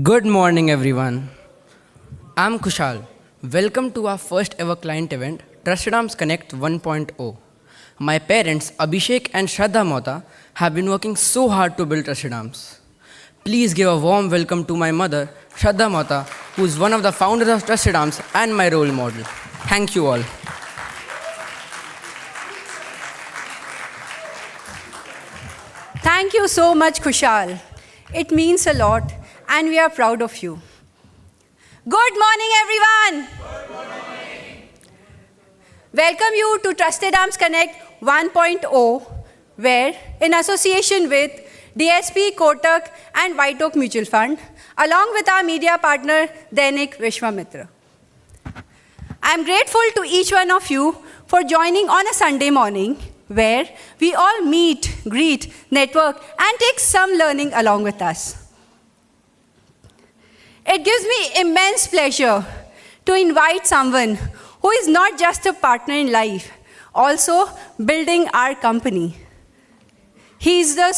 Good morning, everyone. I'm Kushal. Welcome to our first ever client event, Trusted Arms Connect 1.0. My parents, Abhishek and Shraddha Mota, have been working so hard to build Trusted Arms. Please give a warm welcome to my mother, Shraddha Mota, who is one of the founders of Trusted Arms and my role model. Thank you all. Thank you so much, Kushal. It means a lot, and we are proud of you. Good morning, everyone. Good morning. Welcome you to Trusted Arms Connect 1.0, where, in association with DSP, Kotak, and White Oak Mutual Fund, along with our media partner, Dainik Vishwamitra. I am grateful to each one of you for joining on a Sunday morning, where we all meet, greet, network, and take some learning along with us. It gives me immense pleasure to invite someone who is not just a partner in life, also building our company. He is the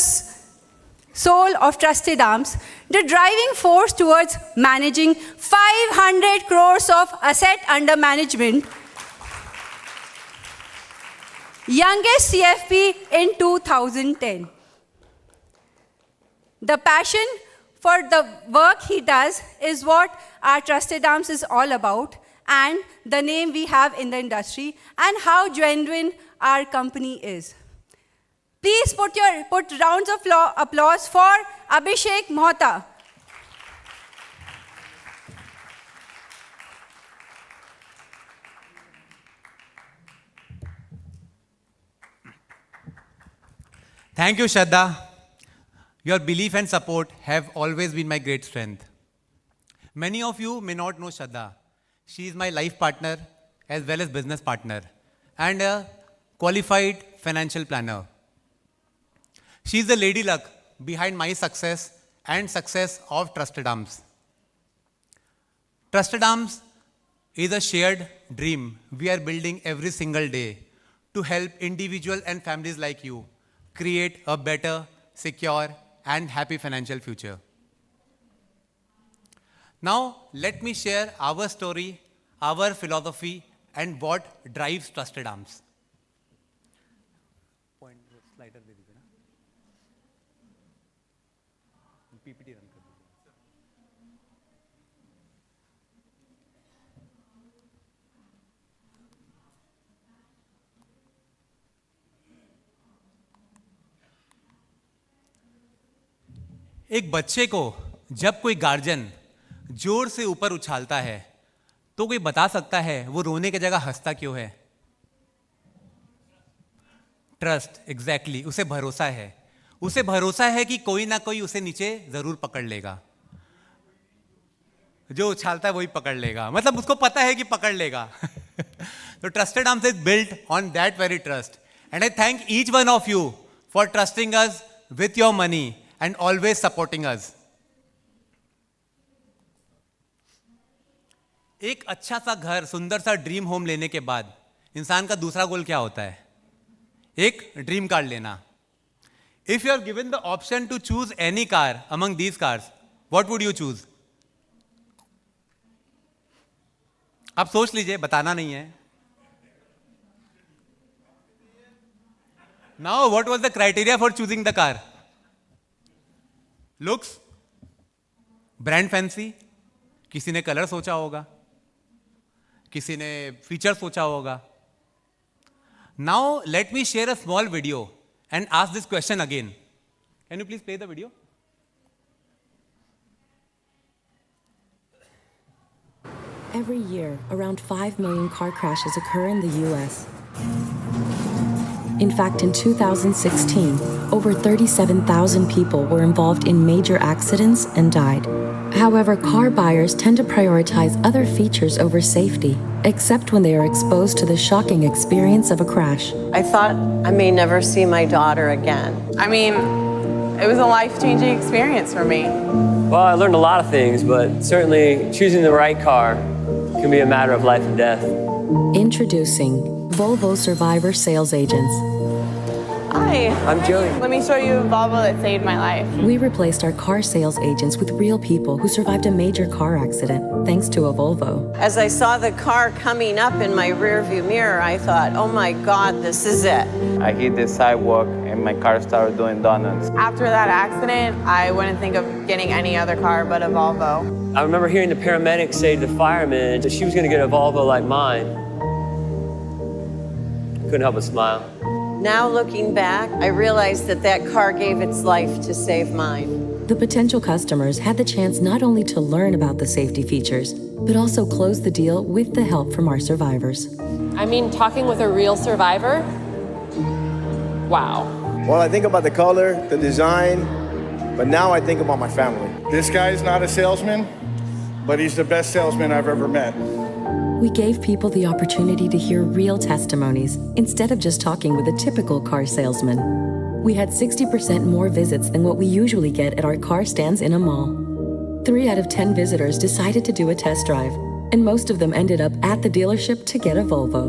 soul of Trusted Arms, the driving force towards managing 500 crores of asset under management, youngest CFP in 2010. The passion for the work he does is what our Trusted Arms is all about, and the name we have in the industry, and how genuine our company is. Please put rounds of applause for Abhishek Mohta. Thank you, Shraddha. Your belief and support have always been my great strength. Many of you may not know Shraddha. She is my life partner as well as business partner and a qualified financial planner. She is the lady luck behind my success and success of Trusted Arms. Trusted Arms is a shared dream we are building every single day to help individuals and families like you create a better, secure, and happy financial future. Now, let me share our story, our philosophy, and what drives Trusted Arms. एक बच्चे को जब कोई guardian जोर से ऊपर उछालता है तो कोई बता सकता है वो रोने की जगह हंसता क्यों है? ट्रस्ट, एग्जैक्टली, उसे भरोसा है। उसे भरोसा है कि कोई ना कोई उसे नीचे जरूर पकड़ लेगा। जो उछालता है वही पकड़ लेगा, मतलब उसको पता है कि पकड़ लेगा। तो trusted arms is built on that very trust, and I thank each one of you for trusting us with your money and always supporting us. एक अच्छा सा घर, सुंदर सा ड्रीम होम लेने के बाद इंसान का दूसरा गोल क्या होता है? एक ड्रीम कार लेना. If you are given the option to choose any car among these cars, what would you choose? आप सोच लीजिए, बताना नहीं है. Now, what was the criteria for choosing the car? Looks, brand fancy, किसी ने colour सोचा होगा, किसी ने फीचर सोचा होगा. Now let me share a small video and ask this question again. Can you please play the video? Every year, around 5 million car crashes occur in the U.S. In fact, in 2016, over 37,000 people were involved in major accidents and died. However, car buyers tend to prioritize other features over safety, except when they are exposed to the shocking experience of a crash. I thought I may never see my daughter again. I mean, it was a life-changing experience for me. Well, I learned a lot of things, but certainly choosing the right car can be a matter of life and death. Introducing Volvo Survivor Sales Agents. Hi. I'm Joey. Let me show you a Volvo that saved my life. We replaced our car sales agents with real people who survived a major car accident thanks to a Volvo. As I saw the car coming up in my rearview mirror, I thought, oh my God, this is it. I hit the sidewalk and my car started doing donuts. After that accident, I wouldn't think of getting any other car but a Volvo. I remember hearing the paramedics say to the firemen that she was going to get a Volvo like mine. Couldn't help but smile. Now looking back, I realized that that car gave its life to save mine. The potential customers had the chance not only to learn about the safety features, but also close the deal with the help from our survivors. I mean, talking with a real survivor, wow. Well, I think about the color, the design, but now I think about my family. This guy's not a salesman, but he's the best salesman I've ever met. We gave people the opportunity to hear real testimonies instead of just talking with a typical car salesman. We had 60% more visits than what we usually get at our car stands in a mall. 3 out of 10 visitors decided to do a test drive, and most of them ended up at the dealership to get a Volvo.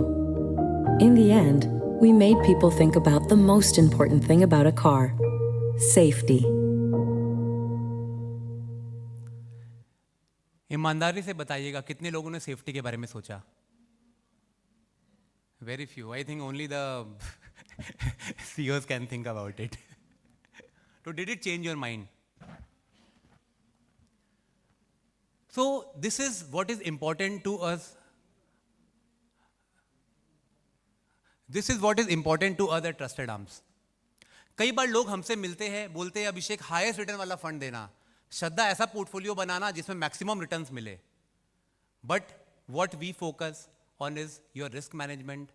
In the end, we made people think about the most important thing about a car: safety. ईमानदारी से बताइएगा कितने लोगों ने safety के बारे में सोचा? Very few. I think only the CEOs can think about it. So did it change your mind? So this is what is important to us. This is what is important to us at Trusted Arms. कई बार लोग हमसे मिलते हैं, बोलते हैं Abhishek highest return वाला fund देना, श्रद्धा ऐसा पोर्टफोलियो बनाना जिसमें मैक्सिमम रिटर्न्स मिले. But what we focus on is your risk management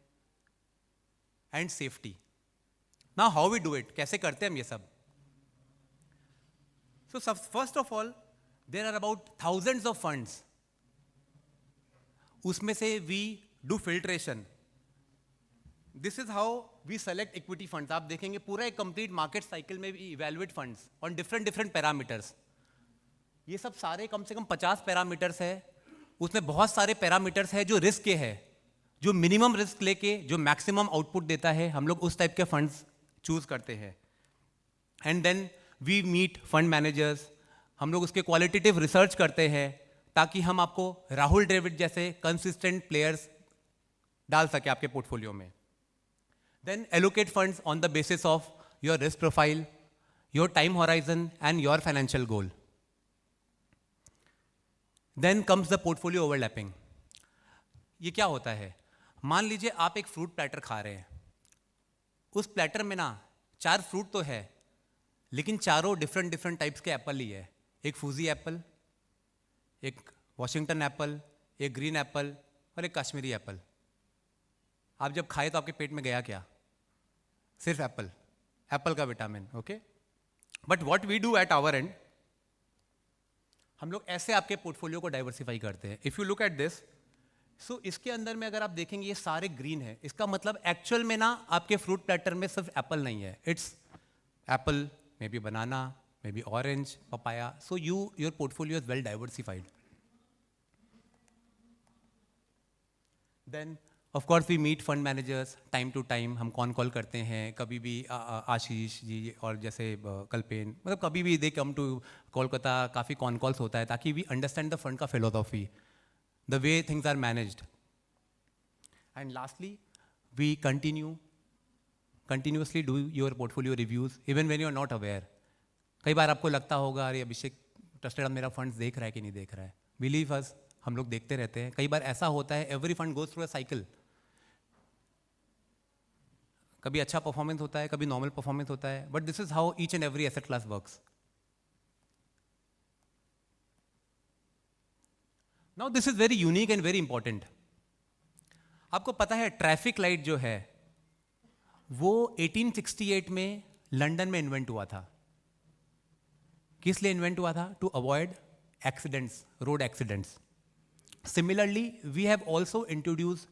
and safety. Now how we do it, कैसे करते हैं हम ये सब? So first of all there are about thousands of funds. उसमें से we do filtration. This is how we select equity funds. आप देखेंगे पूरा एक कंप्लीट मार्केट साइकिल में we evaluate funds on different parameters. ये सब सारे कम से कम 50 पैरामीटर्स है. उसमें बहुत सारे पैरामीटर्स है जो रिस्क के है, जो मिनिमम रिस्क लेके जो मैक्सिमम आउटपुट देता है, हम लोग उस टाइप के फंड्स चूज करते हैं. And then we meet fund managers. हम लोग उसके क्वालिटेटिव रिसर्च करते हैं ताकि हम आपको राहुल द्रविड़ जैसे कंसिस्टेंट प्लेयर्स डाल सके आपके पोर्टफोलियो में. Then allocate funds on the basis of your risk profile, your time horizon and your financial goal. Then comes the portfolio overlapping. ये क्या होता है? मान लीजिए आप एक फ्रूट प्लेटर खा रहे हैं. उस प्लेटर में ना 4 फ्रूट तो है, लेकिन चारों डिफरेंट टाइप्स के एप्पल ही है. एक फूजी एप्पल, एक वॉशिंगटन एप्पल, एक ग्रीन एप्पल और एक कश्मीरी एप्पल. आप जब खाए तो आपके पेट में गया क्या? सिर्फ एप्पल का vitamin. Okay, but what we do at our end, हम लोग ऐसे आपके पोर्टफोलियो को डाइवर्सिफाई करते हैं. If you look at this, so इसके अंदर में अगर आप देखेंगे ये सारे ग्रीन है. इसका मतलब एक्चुअल में ना आपके फ्रूट प्लेटर में सिर्फ एप्पल नहीं है. It's apple, may be banana, may be orange, papaya. So your portfolio is well diversified. Then of course we meet fund managers time to time. हम कॉल करते हैं. कभी भी आशीष जी और जैसे कल्पेन, मतलब कभी भी दे कम टू कोलकाता. काफ़ी कॉल्स होता है ताकि वी अंडरस्टैंड द फंड का philosophy, the way things are managed. And lastly we continuously do your portfolio reviews even when you are not aware. कई बार आपको लगता होगा अरे अभिषेक ट्रस्टेड मेरा फंड्स देख रहा है कि नहीं देख रहा है. बिलीव अस, हम लोग देखते रहते हैं. कई बार ऐसा होता है every fund goes through a cycle. कभी अच्छा परफॉर्मेंस होता है, कभी नॉर्मल परफॉर्मेंस होता है. But this is how each and every asset class works. Now this is very unique and very important. आपको पता है ट्रैफिक लाइट जो है वो 1868 में लंदन में इन्वेंट हुआ था. किस लिए इन्वेंट हुआ था? To avoid accidents, road accidents. Similarly, we have also introduced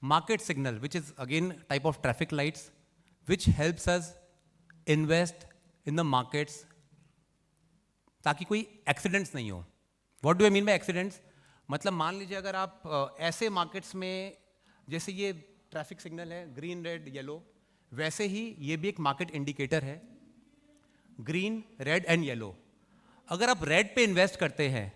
market signal, which is again type of traffic lights, which helps us invest in the markets ताकि कोई accidents नहीं हो. What do I mean by accidents? मतलब मान लीजिए अगर आप ऐसे markets में, जैसे ये traffic signal है green, red, yellow, वैसे ही ये भी एक मार्केट इंडिकेटर है, ग्रीन, रेड एंड येलो। अगर आप रेड पे इन्वेस्ट करते हैं,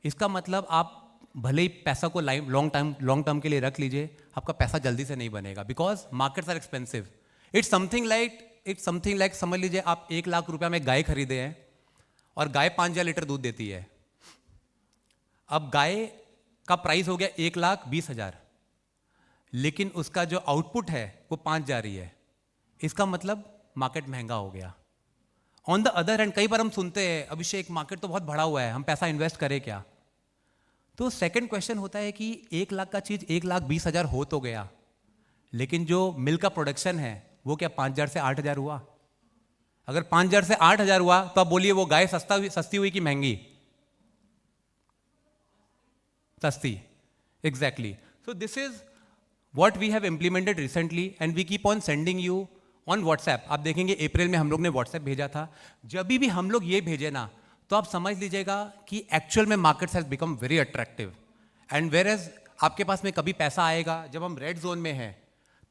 इसका मतलब आप भले ही पैसा को लॉन्ग टर्म के लिए रख लीजिए, आपका पैसा जल्दी से नहीं बनेगा, because markets are expensive. It's something like समझ लीजिए आप 1 लाख रुपया में गाय खरीदे हैं और गाय 5,000 लीटर दूध देती है। अब गाय का प्राइस हो गया 1,20,000, लेकिन उसका जो आउटपुट है वो 5 जा रही है, इसका मतलब मार्केट महंगा हो गया। ऑन द अदर हैंड कई बार हम सुनते हैं, अभिषेक मार्केट तो बहुत बढ़ा हुआ है, हम पैसा इन्वेस्ट करें क्या? तो सेकंड क्वेश्चन होता है कि 1 लाख का चीज 1,20,000 हो तो गया, लेकिन जो मिल्क का प्रोडक्शन है वो क्या 5,000 से 8,000 हुआ? अगर 5,000 से 8,000 हुआ तो आप बोलिए वो गाय सस्ती हुई कि महंगी? सस्ती, exactly. So this is what we have implemented recently and we keep on sending you on WhatsApp. आप देखेंगे अप्रैल में हम लोग ने WhatsApp भेजा था। जब भी हम लोग ये भेजे ना, तो आप समझ लीजिएगा कि एक्चुअल में markets has become very attractive. And where as आपके पास में कभी पैसा आएगा, जब हम रेड जोन में हैं,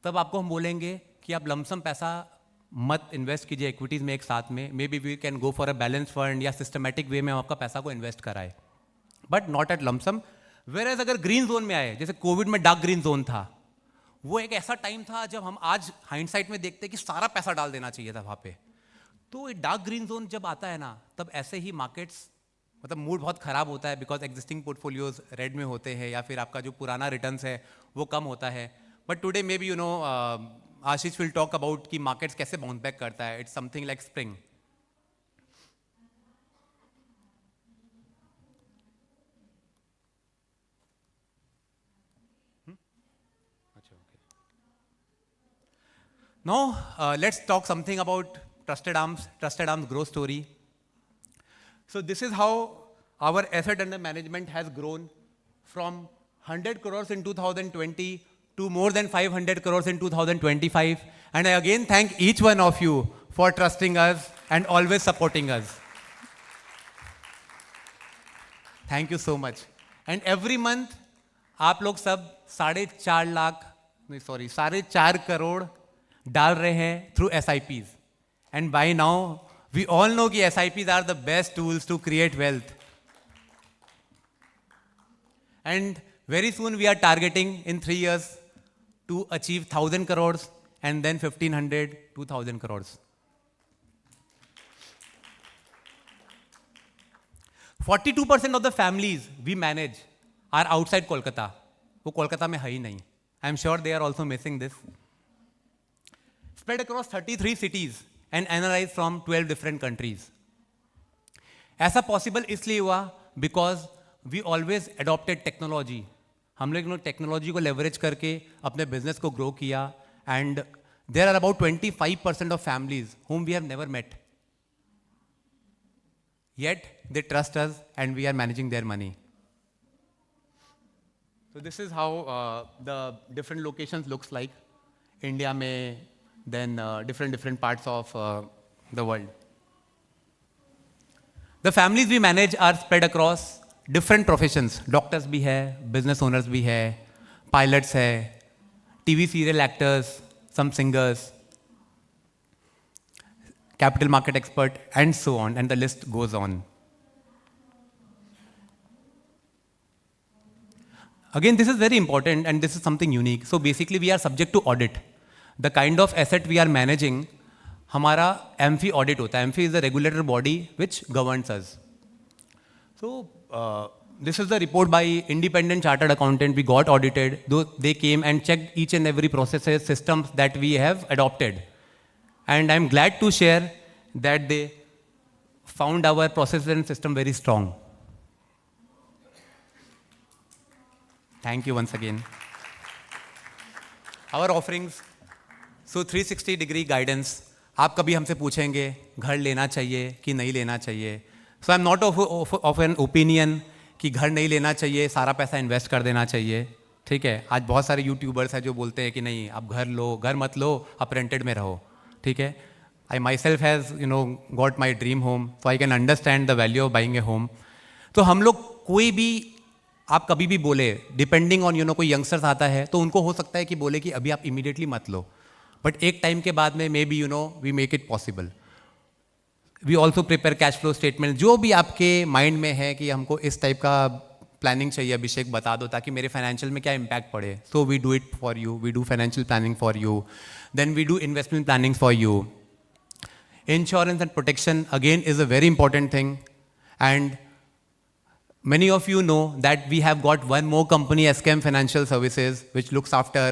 तब आपको हम बोलेंगे कि आप लमसम पैसा मत इन्वेस्ट कीजिए इक्विटीज में एक साथ में, may be we can go for a balance fund या सिस्टमेटिक वे में हम आपका पैसा को इन्वेस्ट कराए, but not at lump sum. Where as अगर ग्रीन जोन में आए, जैसे कोविड में डार्क ग्रीन जोन था, वो एक ऐसा टाइम था जब हम आज हाइंडसाइट में देखते हैं कि सारा पैसा डाल देना चाहिए था वहाँ पे। तो ये डार्क ग्रीन जोन जब आता है ना, तब ऐसे ही मार्केट्स मतलब मूड बहुत ख़राब होता है, बिकॉज एग्जिस्टिंग पोर्टफोलियोज रेड में होते हैं या फिर आपका जो पुराना रिटर्न्स है वो कम होता है। But today may be you know Ashish will talk about कि मार्केट्स कैसे बाउंस बैक करता है। It's something like spring. Now, let's talk something about Trusted Arms growth story. So this is how our asset under management has grown from 100 crores in 2020 to more than 500 crores in 2025. And I again thank each one of you for trusting us and always supporting us. Thank you so much. And every month, आप लोग सब 4.5 करोड़ डाल रहे हैं through SIPs. And by now we all know कि SIPs are the best tools to create wealth. And very soon we are targeting in 3 years to achieve 1,000 crores and then 1,500, 2,000 crores. 42% of the families we manage are outside Kolkata. वो कोलकाता में है ही नहीं. I am sure they are also missing this. Spread across 33 cities and analyzed from 12 different countries. ऐसा possible इसलिए हुआ because we always adopted technology. हम लोग technology को लेवरेज करके अपने बिजनेस को ग्रो किया. And there are about 25% of families whom we have never met. Yet they trust us and we are managing their money. So this is how the different locations looks like. India में, then different parts of the world. The families we manage are spread across different professions. Doctors भी है, business owners भी है, pilots है, TV serial actors, some singers, capital market expert, and so on, and the list goes on. Again, this is very important and this is something unique. So basically we are subject to audit. The kind of asset we are managing, हमारा AMFI audit होता है. AMFI is the regulator body which governs us. So this is the report by independent chartered accountant. We got audited. They came and checked each and every processes, systems that we have adopted. And I'm glad to share that they found our processes and system very strong. Thank you once again. Our offerings, so 360-degree guidance. आप कभी हमसे पूछेंगे घर लेना चाहिए कि नहीं लेना चाहिए. So I'm not of an opinion कि घर नहीं लेना चाहिए, सारा पैसा इन्वेस्ट कर देना चाहिए. ठीक है, आज बहुत सारे यूट्यूबर्स हैं जो बोलते हैं कि नहीं आप घर लो, घर मत लो, आप रेंटेड में रहो. ठीक है, I myself has got my dream home, so I can understand the value of buying a home. तो हम लोग कोई भी आप कभी भी बोले, डिपेंडिंग ऑन कोई यंगस्टर्स आता है तो उनको हो सकता है कि बोले कि अभी आप इमीडिएटली मत लो. बट एक टाइम के बाद में may be we make it possible. We also prepare cash flow statement. जो भी आपके माइंड में है कि हमको इस टाइप का प्लानिंग चाहिए, अभिषेक बता दो ताकि मेरे फाइनेंशियल में क्या इम्पैक्ट पड़े. So we do it for you. We do financial planning for you. Then we do investment planning for you. Insurance and protection again is a very important thing, and many of you know that we have got one more company, SKM Financial Services, which looks after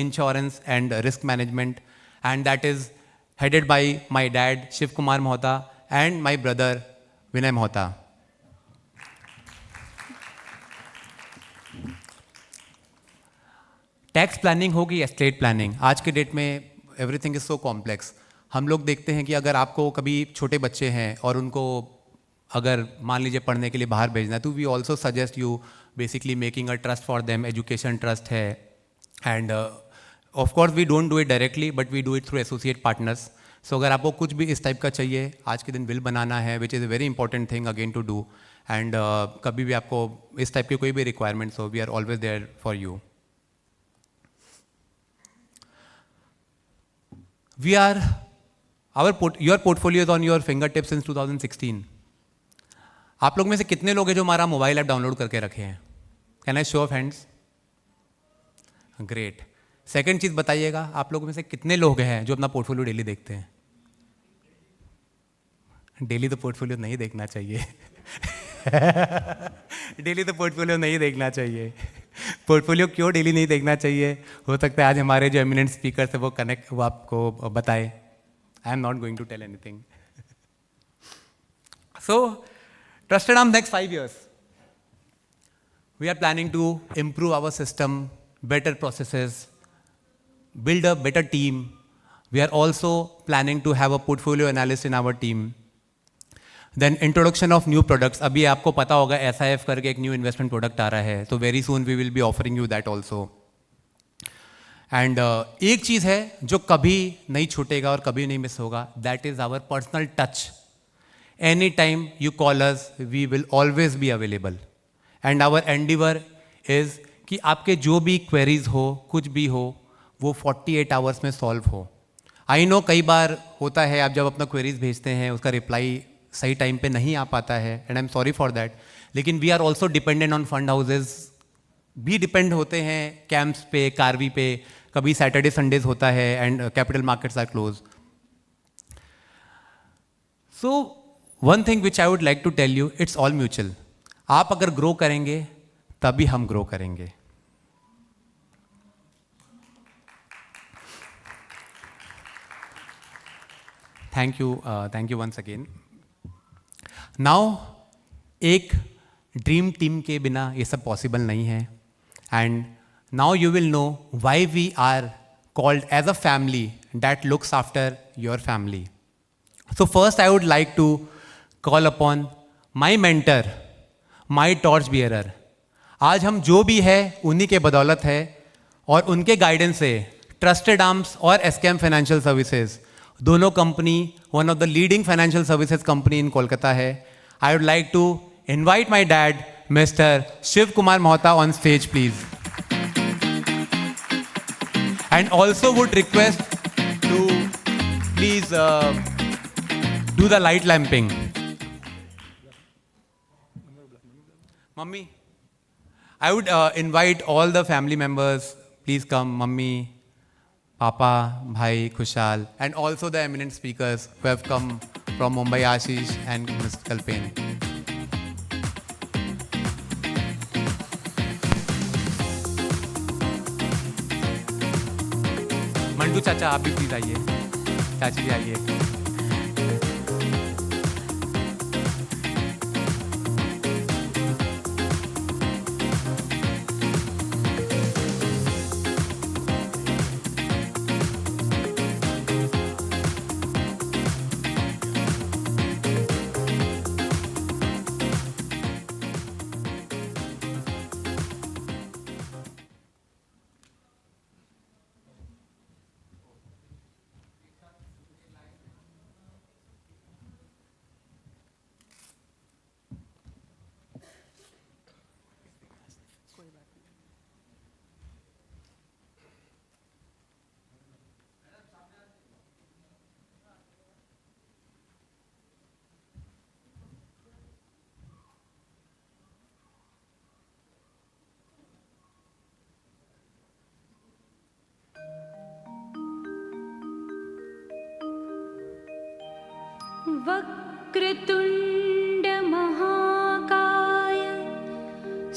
insurance and risk management, and that is headed by my dad Shiv Kumar Mohta and my brother Vinay Mohta. Tax planning होगी, estate planning. आज के date में everything is so complex. हम लोग देखते हैं कि अगर आपको कभी छोटे बच्चे हैं और उनको अगर मान लीजिए पढ़ने के लिए बाहर भेजना है, तो we also suggest you basically making a trust for them. Education trust है, and of course we don't do it directly but we do it through associate partners. So अगर आपको कुछ भी इस टाइप का चाहिए, आज के दिन विल बनाना है, which is a very important thing again to do, and कभी भी आपको इस टाइप की कोई भी रिक्वायरमेंट्स हो, we are always there for you. We are, your portfolio is on your fingertips since 2016. आप लोग में से कितने लोग हैं जो हमारा मोबाइल ऐप डाउनलोड करके रखे हैं? Can I show of hands? Great. Second चीज़ बताइएगा, आप लोगों में से कितने लोग हैं जो अपना पोर्टफोलियो डेली देखते हैं? डेली तो पोर्टफोलियो नहीं देखना चाहिए. डेली तो पोर्टफोलियो नहीं देखना चाहिए. पोर्टफोलियो क्यों डेली नहीं देखना चाहिए? हो सकता है आज हमारे जो एमिनेंट स्पीकर्स है वो आपको बताए. I am not going to tell anything. So trusted arms next 5 years we are planning to improve our system, better processes, build a better team. We are also planning to have a portfolio analyst in our team. Then introduction of new products. अभी आपको पता होगा SIF करके एक new investment product आ रहा है, तो very soon we will be offering you that also. And एक चीज़ है जो कभी नहीं छूटेगा और कभी नहीं मिस होगा, that is our personal touch. Any time you call us, we will always be available. And our endeavour is कि आपके जो भी क्वेरीज हो, कुछ भी हो, वो 48 आवर्स में सॉल्व हो. आई नो कई बार होता है, आप जब अपना क्वेरीज भेजते हैं उसका रिप्लाई सही टाइम पे नहीं आ पाता है, and I am sorry for that. लेकिन we are also dependent on fund houses, भी डिपेंड होते हैं कैंप्स पे, कार्वी पे. कभी सैटरडे संडेज होता है and capital markets are close. So one thing which I would like to tell you, it's all mutual. आप अगर ग्रो करेंगे तभी हम ग्रो करेंगे. Thank you once again. Now एक ड्रीम टीम के बिना ये सब पॉसिबल नहीं है, and now you will know why we are called as a family that looks after your family. So first I would like to call upon my mentor, my torch bearer. आज हम जो भी है उन्हीं के बदौलत है, और उनके गाइडेंस से ट्रस्टेड आर्म्स और SKM फाइनेंशियल सर्विसेज दोनों company one of the leading financial services company in Kolkata है. I would like to invite my dad mister Shiv Kumar Mohta on stage please, and also would request to please do the light lamping. Mummy, I would invite all the family members, please come, Mummy, Papa, Bhai, Kushal, and also the eminent speakers who have come from Mumbai, Ashish and Mr. Kalpen. Mandu चाचा आप भी please आइए, चाची जी आइए. वक्रतुण्ड महाकाय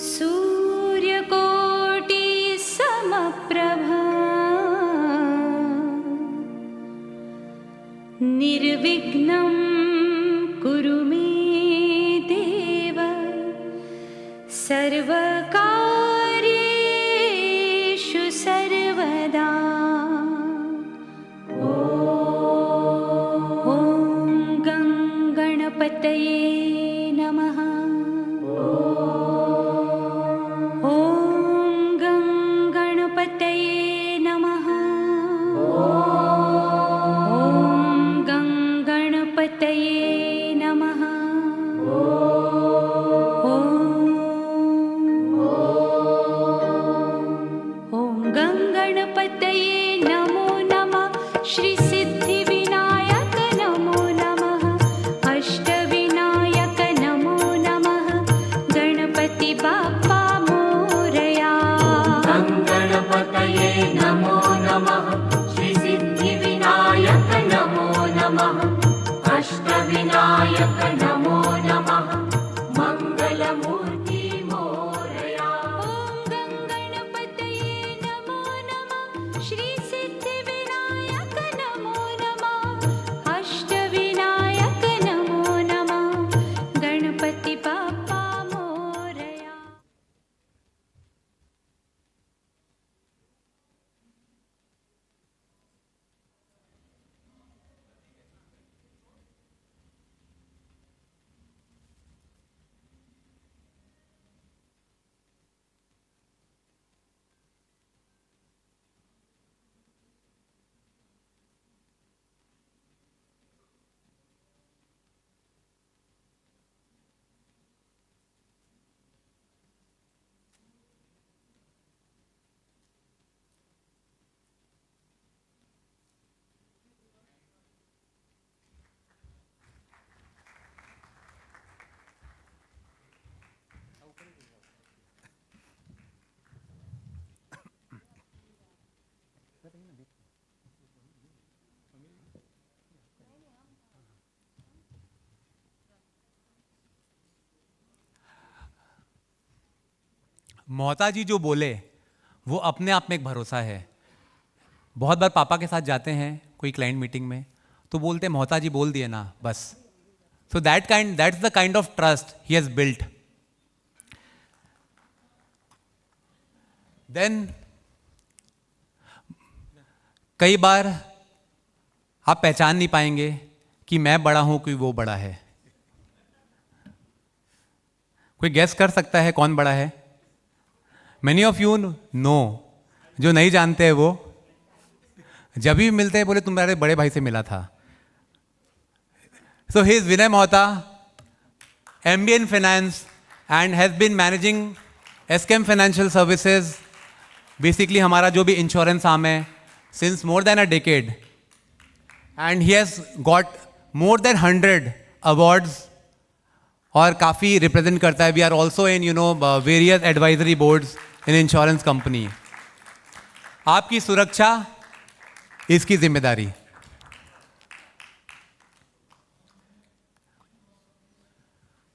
सूर्यकोटि समप्रभा निर्विघ्नं कुरु मे देव सर्वकार्येषु सर्वदा। ॐ गणपतये नमः। ॐ गणपतये नमः। ॐ गणपतये नमः। ॐ गणपतये नमो नमः। श्री सिद्धिविनायक नमो नमः। अष्टविनायक नमो नमः। गणपति बाप्पा मोरया। गणपतये नमो नमः। श्री सिद्धिविनायक नमो नमः। अष्टविनायक नमो नमः। मंगलमूर्ति मोरया। ॐ गणपतये नमो नमः। श्री सिद्धिविनायक नमो नमः। अष्टविनायक नमो नमः। गणपति बाप्पा मोरया। मोहता जी जो बोले वो अपने आप में एक भरोसा है। बहुत बार पापा के साथ जाते हैं कोई क्लाइंट मीटिंग में तो बोलते मोहता जी बोल दिए ना बस। So that's the kind of trust he has built. Then कई बार आप पहचान नहीं पाएंगे कि मैं बड़ा हूं कि वो बड़ा है। कोई गेस कर सकता है कौन बड़ा है? Many of you know, जो नहीं जानते हैं वो जब भी मिलते हैं बोले तुम्हारे बड़े भाई से मिला था। So he is Vinay Mohta, MBA in Finance and has been managing SKM Financial Services, basically हमारा जो भी इंश्योरेंस आर्म है since more than a decade, and he has got more than 100 awards और काफ़ी रिप्रेजेंट करता है। We are also in various advisory boards in insurance company. आपकी सुरक्षा इसकी जिम्मेदारी।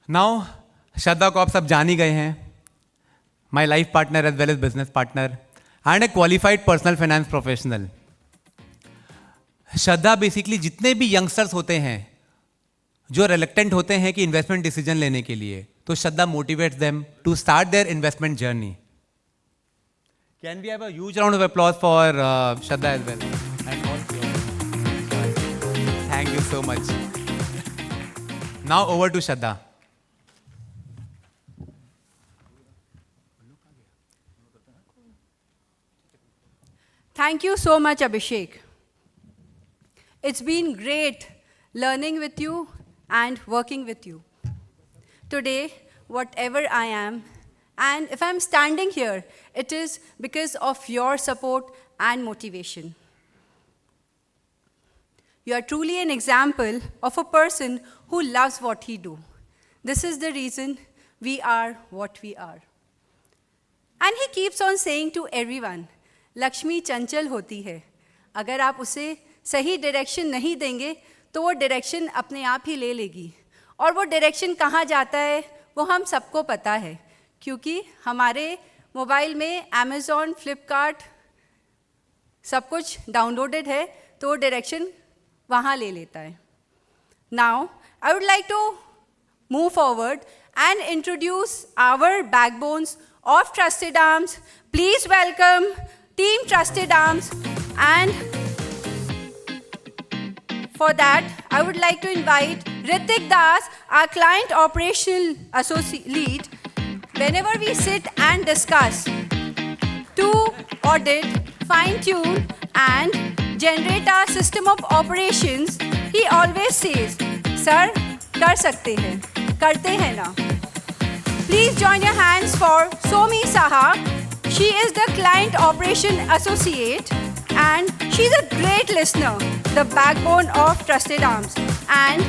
नाउ श्रद्धा को आप सब जान ही गए हैं, my life partner as well as business partner and a qualified personal finance professional. Shraddha basically जितने भी यंगस्टर्स होते हैं जो रिलक्टेंट होते हैं कि इन्वेस्टमेंट डिसीजन लेने के लिए, तो Shraddha motivates them to start their investment journey. Can we have a huge round of applause for Shraddha as well? Thank you so much. Now over to Shraddha. Thank you so much, Abhishek. It's been great learning with you and working with you. Today, whatever I am, and if I'm standing here, it is because of your support and motivation. You are truly an example of a person who loves what he do. This is the reason we are what we are. And he keeps on saying to everyone, Lakshmi चंचल होती है, अगर आप उसे सही direction नहीं देंगे तो वो डायरेक्शन अपने आप ही ले लेगी। और वो डायरेक्शन कहाँ जाता है वो हम सबको पता है, क्योंकि हमारे मोबाइल में अमेज़ॉन, फ्लिपकार्ट सब कुछ डाउनलोडेड है, तो वो डायरेक्शन वहाँ ले लेता है। Now I would like to move forward and introduce our backbones of Trusted Arms. Please welcome Team Trusted Arms. And for that, I would like to invite Ritik Das, our Client Operational Lead. Whenever we sit and discuss to audit, fine-tune and generate our system of operations, he always says, "Sir, कर सकते हैं, करते हैं ना." Please join your hands for Somi Saha. She is the Client Operation Associate and she's a great listener, the backbone of Trusted Arms. And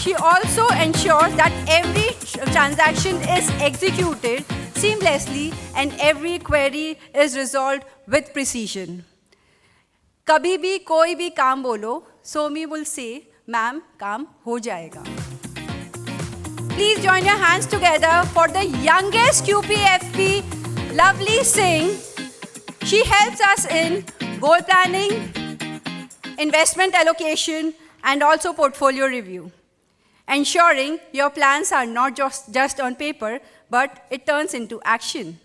she also ensures that every transaction is executed seamlessly and every query is resolved with precision. कभी भी कोई भी काम बोलो, Somi will say, "Ma'am, काम हो जाएगा." Please join your hands together for the youngest QPFP, Lovely Singh. She helps us in goal planning, investment allocation, and also portfolio review, ensuring your plans are not just on paper, but it turns into action.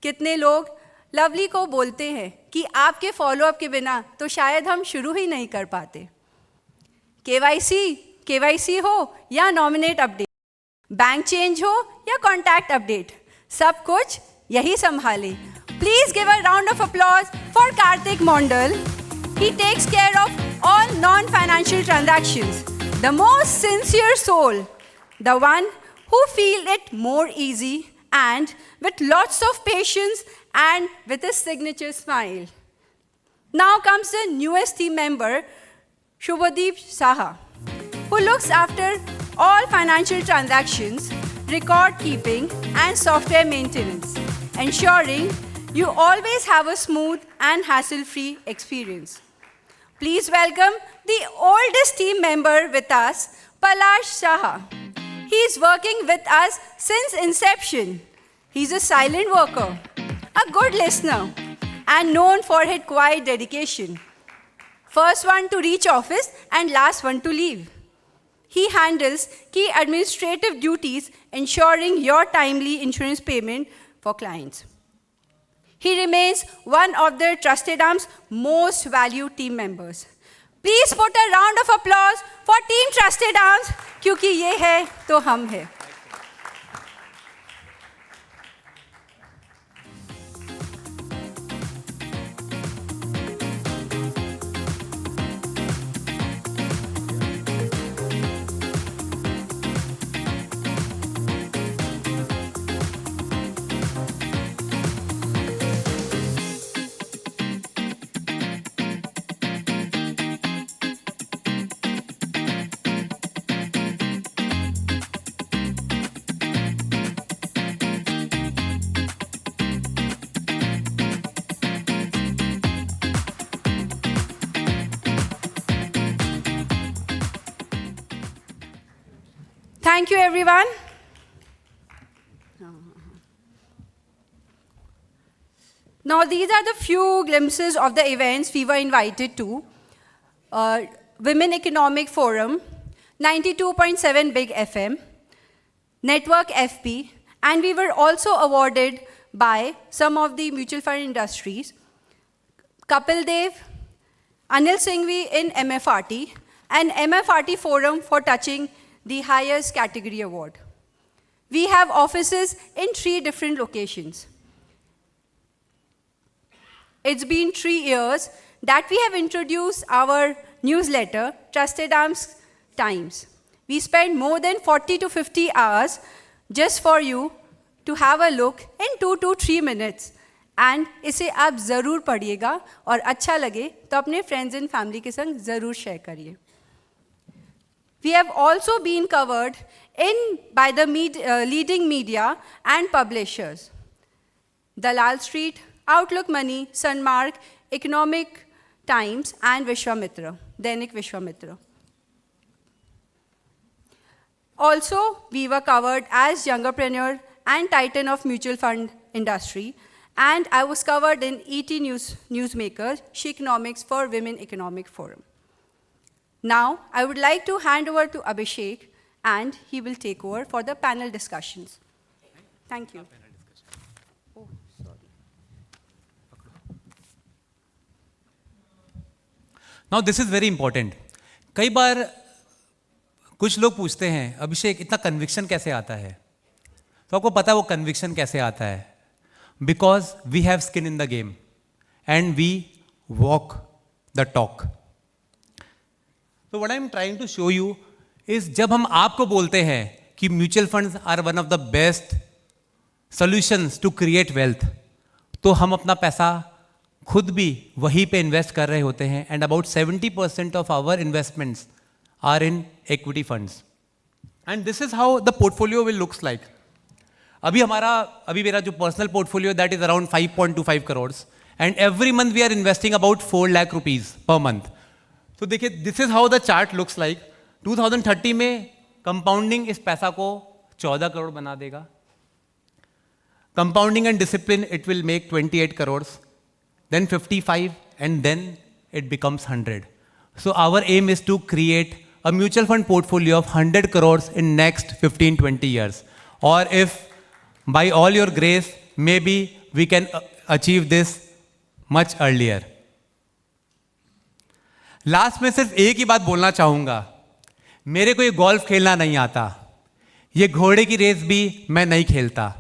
कितने लोग lovely को बोलते हैं कि आपके follow up के बिना तो शायद हम शुरू ही नहीं कर पाते। KYC हो या नॉमिनेट अपडेट, बैंक चेंज हो या कॉन्टैक्ट अपडेट, सब कुछ यही संभाले। Please give a round of applause for Kartik Mondal. He takes care of all non financial transactions, the most sincere soul, the one who feel it more easy and with lots of patience and with a signature smile. Now comes the newest team member, Shubhadeep Saha, who looks after all financial transactions, record keeping, and software maintenance, ensuring you always have a smooth and hassle-free experience. Please welcome the oldest team member with us, Palash Saha. He's working with us since inception. He's a silent worker, a good listener, and known for his quiet dedication. First one to reach office and last one to leave. He handles key administrative duties, ensuring your timely insurance payment for clients. He remains one of the Trusted Arms' most valued team members. Please put a round of applause for Team Trusted Arms, क्योंकि ये है तो हम हैं. Thank you, everyone. Now, these are the few glimpses of the events we were invited to. Women Economic Forum, 92.7 Big FM, Network FP, and we were also awarded by some of the mutual fund industries, Kapil Dev, Anil Singhvi in MFRT, and MFRT Forum for touching the highest category award. We have offices in 3 different locations. It's been 3 years that we have introduced our newsletter, Trusted Arms Times. We spend more than 40 to 50 hours just for you to have a look in 2 to 3 minutes. And इसे आप ज़रूर पढ़िएगा और अच्छा लगे तो अपने friends and family के संग ज़रूर share करिए. We have also been covered by the leading media and publishers. Dalal Street, Outlook Money, Sunmark, Economic Times, and Vishwamitra, Dainik Vishwamitra. Also, we were covered as youngerpreneur and titan of mutual fund industry. And I was covered in ET Newsmaker, She-Economics for Women Economic Forum. Now, I would like to hand over to Abhishek, and he will take over for the panel discussions. Thank you. Oh, sorry. Now, this is very important. कई बार कुछ लोग पूछते हैं, अभिषेक इतना conviction कैसे आता है? तो आपको पता है वो कन्विक्शन कैसे आता है? Because we have skin in the game and we walk the talk. So what I am trying to show you is जब हम आपको बोलते हैं कि mutual funds are one of the best solutions to create wealth, तो हम अपना पैसा खुद भी वहीं पे इन्वेस्ट कर रहे होते हैं. And about 70% of our investments are in equity funds. And this is how the portfolio will looks like. अभी मेरा जो personal portfolio that is around 5.25 crore and every month we are investing about 4 lakh rupees per month. तो देखिए, this is how the chart looks like. 2030 में compounding इस पैसा को 14 करोड़ बना देगा. Compounding and discipline it will make 28 crore, then 55, and then it becomes 100. So our aim is to create a mutual fund portfolio of 100 crores in next 15-20 years. Or if by all your grace, maybe we can achieve this much earlier. Last में सिर्फ एक ही बात बोलना चाहूंगा. मेरे को ये golf खेलना नहीं आता, ये घोड़े की रेस भी मैं नहीं खेलता,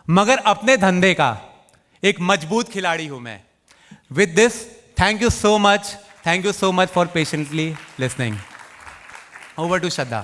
मगर अपने धंधे का एक मजबूत खिलाड़ी हूं मैं. With this, thank you so much. Thank you so much for patiently listening. Over to Shraddha.